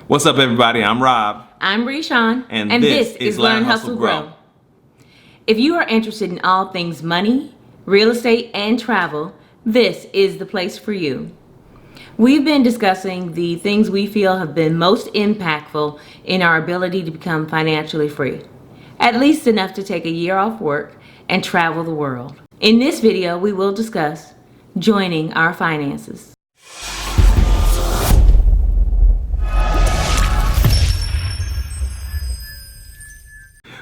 What's up, everybody? I'm Rob. I'm Reshawn, and this is Learn, Hustle, Grow. If you are interested in all things money, real estate, and travel, this is the place for you. We've been discussing the things we feel have been most impactful in our ability to become financially free, at least enough to take a year off work and travel the world. In this video, we will discuss joining our finances.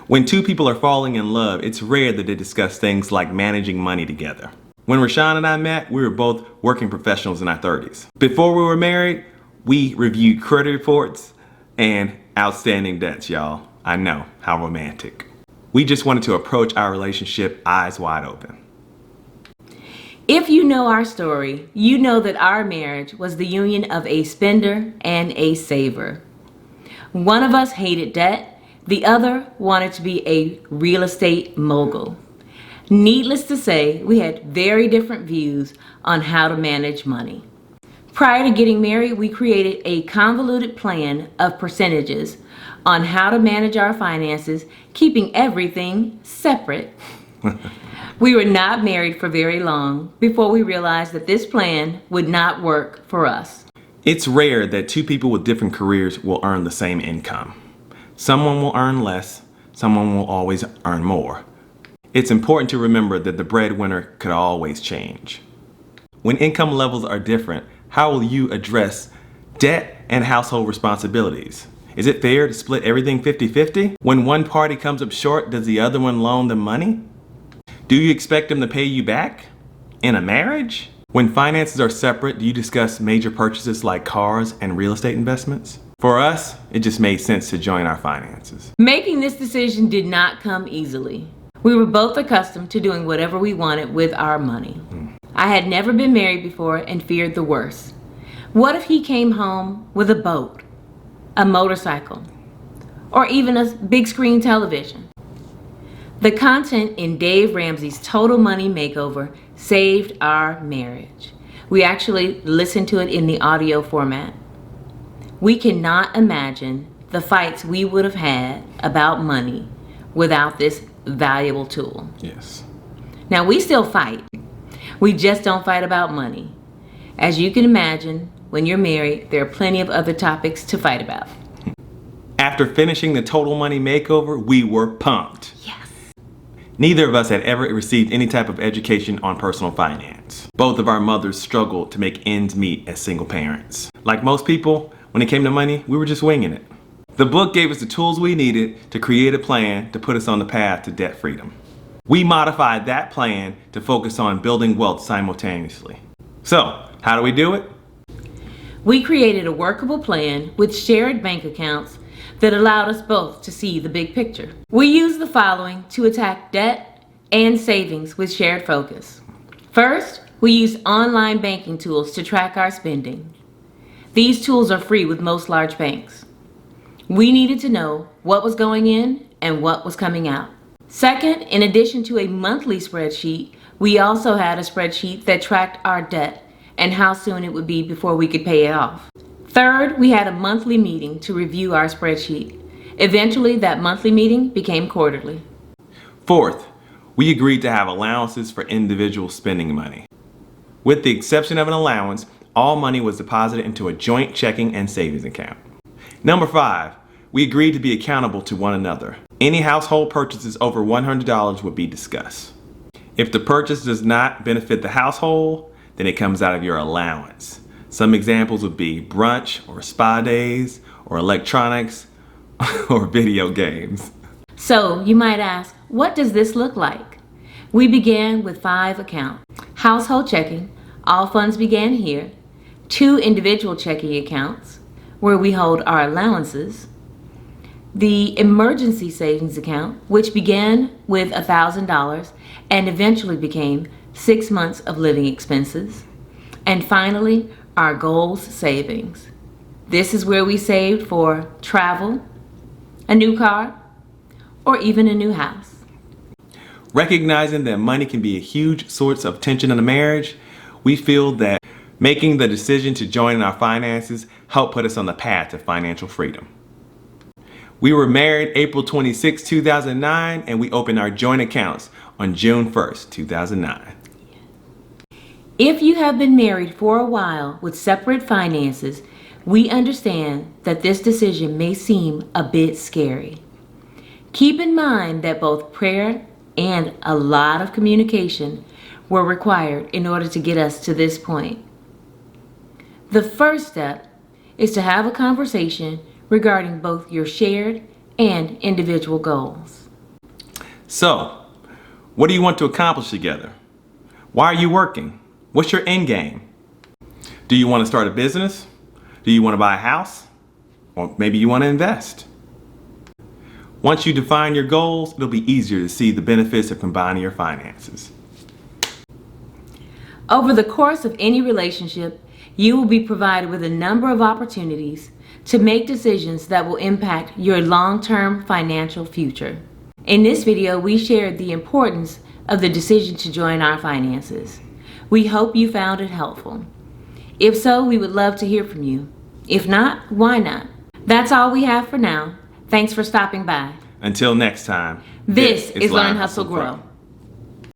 When two people are falling in love, it's rare that they discuss things like managing money together. When Rashawn and I met, we were both working professionals in our 30s. Before we were married, we reviewed credit reports and outstanding debts, y'all. I know, how romantic. We just wanted to approach our relationship eyes wide open. If you know our story, you know that our marriage was the union of a spender and a saver. One of us hated debt. The other wanted to be a real estate mogul. Needless to say, we had very different views on how to manage money. Prior to getting married, we created a convoluted plan of percentages on how to manage our finances, keeping everything separate. We were not married for very long before we realized that this plan would not work for us. It's rare that two people with different careers will earn the same income. Someone will earn less, someone will always earn more. It's important to remember that the breadwinner could always change. When income levels are different, how will you address debt and household responsibilities? Is it fair to split everything 50-50? When one party comes up short, does the other one loan them money? Do you expect them to pay you back? In a marriage? When finances are separate, do you discuss major purchases like cars and real estate investments? For us, it just made sense to join our finances. Making this decision did not come easily. We were both accustomed to doing whatever we wanted with our money. I had never been married before and feared the worst. What if he came home with a boat, a motorcycle, or even a big screen television? The content in Dave Ramsey's Total Money Makeover saved our marriage. We actually listened to it in the audio format. We cannot imagine the fights we would have had about money without this valuable tool. Yes. Now, we still fight. We just don't fight about money. As you can imagine, when you're married, there are plenty of other topics to fight about. After finishing the Total Money Makeover, we were pumped. Yes. Neither of us had ever received any type of education on personal finance. Both of our mothers struggled to make ends meet as single parents. Like most people, when it came to money, we were just winging it. The book gave us the tools we needed to create a plan to put us on the path to debt freedom. We modified that plan to focus on building wealth simultaneously. So, how do we do it? We created a workable plan with shared bank accounts that allowed us both to see the big picture. We used the following to attack debt and savings with shared focus. First, we used online banking tools to track our spending. These tools are free with most large banks. We needed to know what was going in and what was coming out. Second, in addition to a monthly spreadsheet, we also had a spreadsheet that tracked our debt and how soon it would be before we could pay it off. Third, we had a monthly meeting to review our spreadsheet. Eventually, that monthly meeting became quarterly. Fourth, we agreed to have allowances for individual spending money. With the exception of an allowance, all money was deposited into a joint checking and savings account. Number 5, we agreed to be accountable to one another. Any household purchases over $100 would be discussed. If the purchase does not benefit the household, then it comes out of your allowance. Some examples would be brunch or spa days or electronics or video games. So you might ask, what does this look like? We began with 5 accounts. Household checking, all funds began here. 2 individual checking accounts where we hold our allowances. The emergency savings account, which began with $1,000 and eventually became 6 months of living expenses. And finally, our goals savings. This is where we saved for travel, a new car, or even a new house. Recognizing that money can be a huge source of tension in a marriage, we feel that Making the decision to join in our finances helped put us on the path to financial freedom. We were married April 26, 2009, and we opened our joint accounts on June 1st, 2009. If you have been married for a while with separate finances, we understand that this decision may seem a bit scary. Keep in mind that both prayer and a lot of communication were required in order to get us to this point. The first step is to have a conversation regarding both your shared and individual goals. So, what do you want to accomplish together? Why are you working? What's your end game? Do you want to start a business? Do you want to buy a house? Or maybe you want to invest? Once you define your goals, it'll be easier to see the benefits of combining your finances. Over the course of any relationship, you will be provided with a number of opportunities to make decisions that will impact your long-term financial future. In this video, we shared the importance of the decision to join our finances. We hope you found it helpful. If so, we would love to hear from you. If not, why not? That's all we have for now. Thanks for stopping by. Until next time, This is Learn, Hustle, Grow.